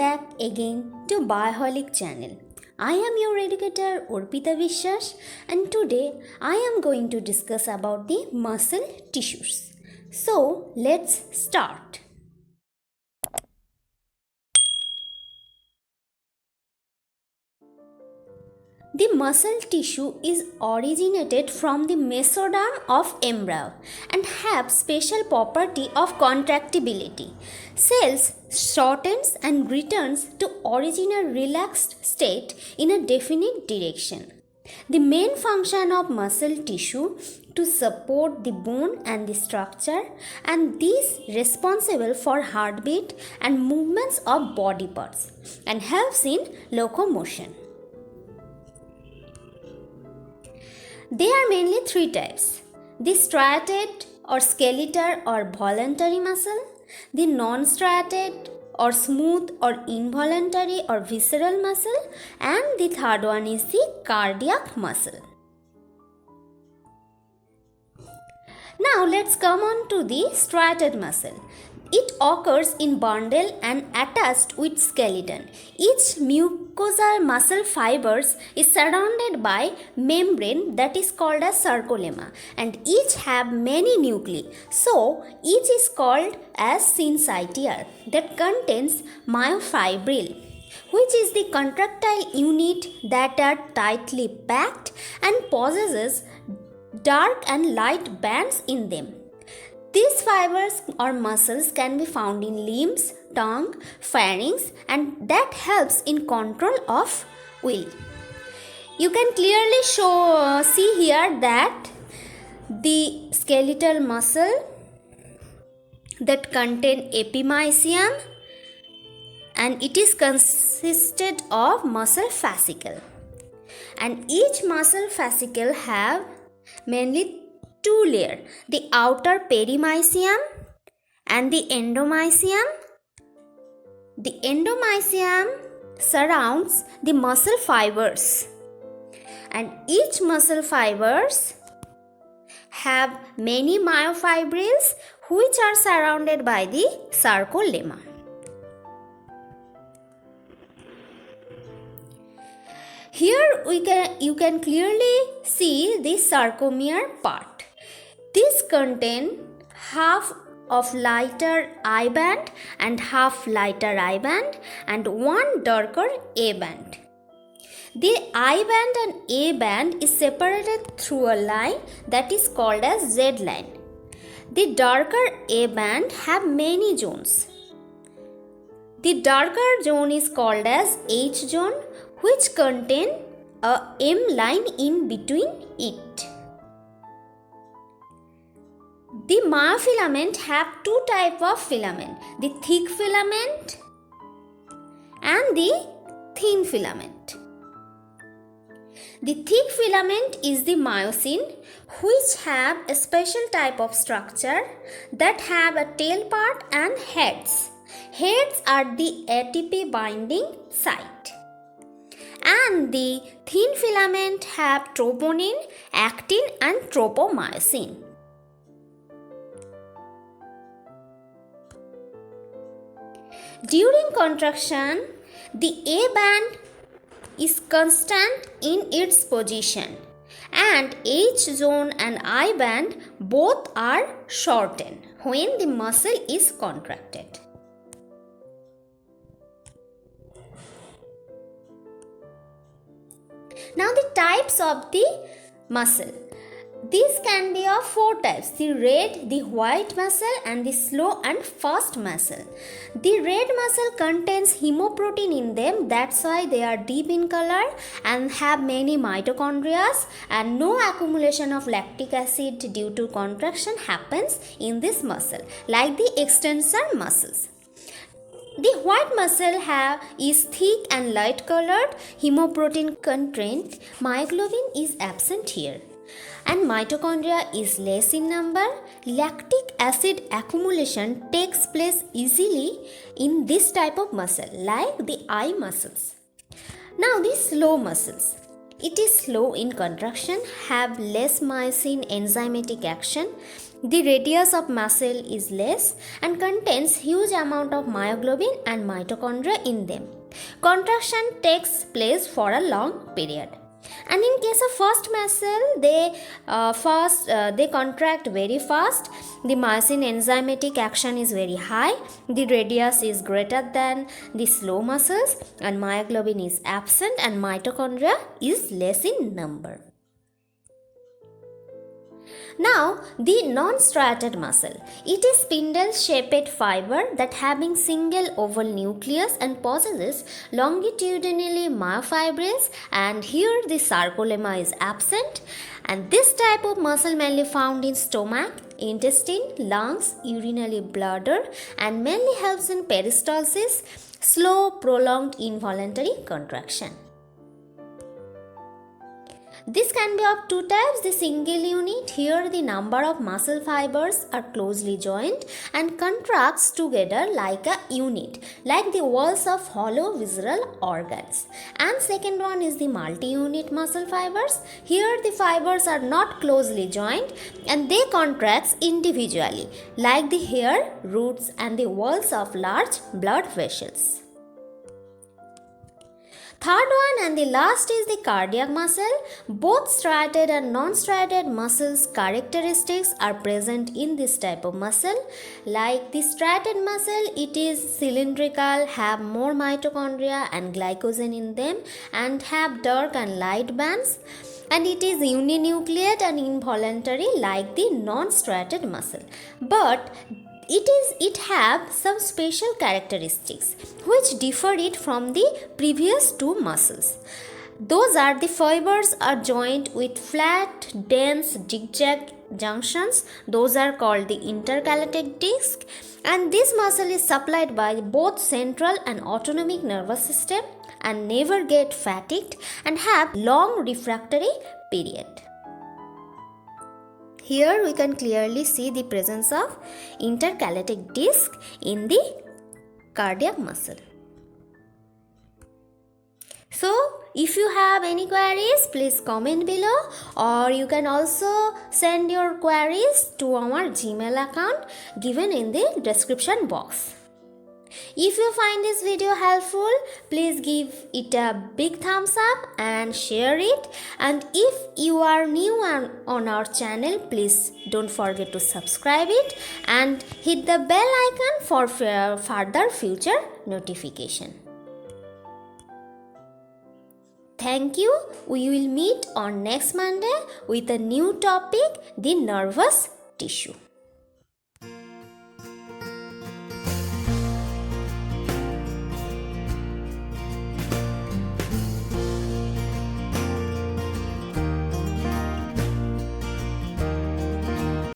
back again to Bioholic channel. I am your educator Urpita Vishwas and today I am going to discuss about the muscle tissues. So let's start. The muscle tissue is originated from the mesoderm of embryo and have special property of contractibility. Cells shortens and returns to original relaxed state in a definite direction. The main function of muscle tissue to support the bone and the structure, and these responsible for heartbeat and movements of body parts and helps in locomotion. There are mainly three types: the striated or skeletal or voluntary muscle, the non-striated or smooth or involuntary or visceral muscle, and the third one is the cardiac muscle. Now let's come on to the striated muscle. It occurs in bundle and attached with skeleton. Each mucosal muscle fibers is surrounded by membrane that is called as sarcolemma, and each have many nuclei. So each is called as syncytial that contains myofibril, which is the contractile unit that are tightly packed and possesses dark and light bands in them. These fibers or muscles can be found in limbs, tongue, pharynx, and that helps in control of will. You can clearly see here that the skeletal muscle that contain epimysium, and it is consisted of muscle fascicle, and each muscle fascicle have mainly two layers: the outer perimysium and the endomysium. The endomysium surrounds the muscle fibers, and each muscle fibers have many myofibrils which are surrounded by the sarcolemma. Here you can clearly see the sarcomere part. These contain half of lighter I band and half lighter I band and one darker A band. The I band and A band is separated through a line that is called as Z line. The darker A band have many zones. The darker zone is called as H zone, which contain a M line in between it. The myofilament have two types of filament: the thick filament and the thin filament. The thick filament is the myosin, which have a special type of structure that have a tail part and heads. Heads are the ATP binding site. And the thin filament have troponin, actin, and tropomyosin. During contraction, the A band is constant in its position, and H zone and I band both are shortened when the muscle is contracted. Now the types of the muscle. These can be of four types: the red, the white muscle, and the slow and fast muscle. The red muscle contains hemoprotein in them, that's why they are deep in color and have many mitochondria, and no accumulation of lactic acid due to contraction happens in this muscle like the extensor muscles. The white muscle is thick and light colored, hemoprotein content, myoglobin is absent here, and mitochondria is less in number. Lactic acid accumulation takes place easily in this type of muscle like the eye muscles. Now the slow muscles. It is slow in contraction, have less myosin enzymatic action, The radius of muscle is less and contains huge amount of myoglobin and mitochondria in them. Contraction takes place for a long period. And in case of first muscle, they contract very fast. The myosin enzymatic action is very high. The radius is greater than the slow muscles, and myoglobin is absent, and mitochondria is less in number. Now, the non-striated muscle. It is spindle-shaped fiber that having single oval nucleus and possesses longitudinally myofibrils, and here the sarcolemma is absent. And this type of muscle mainly found in stomach, intestine, lungs, urinary bladder, and mainly helps in peristalsis, slow prolonged involuntary contraction. This can be of two types, the single unit. Here the number of muscle fibers are closely joined and contracts together like a unit, like the walls of hollow visceral organs. And second one is the multi-unit muscle fibers. Here the fibers are not closely joined and they contract individually, like the hair, roots and the walls of large blood vessels. Third one and the last is the cardiac muscle. Both striated and non-striated muscles characteristics are present in this type of muscle. Like the striated muscle, it is cylindrical, have more mitochondria and glycogen in them, and have dark and light bands. And it is uninucleate and involuntary like the non-striated muscle. But it have some special characteristics which differ it from the previous two muscles. Those are the fibers are joined with flat, dense, zigzag junctions. Those are called the intercalated disc. And this muscle is supplied by both central and autonomic nervous system and never get fatigued and have long refractory period. Here we can clearly see the presence of intercalated disc in the cardiac muscle. So, if you have any queries, please comment below, or you can also send your queries to our Gmail account given in the description box. If you find this video helpful, please give it a big thumbs up and share it. And if you are new on our channel, please don't forget to subscribe it and hit the bell icon for further future notification. Thank you. We will meet on next Monday with a new topic, the nervous tissue.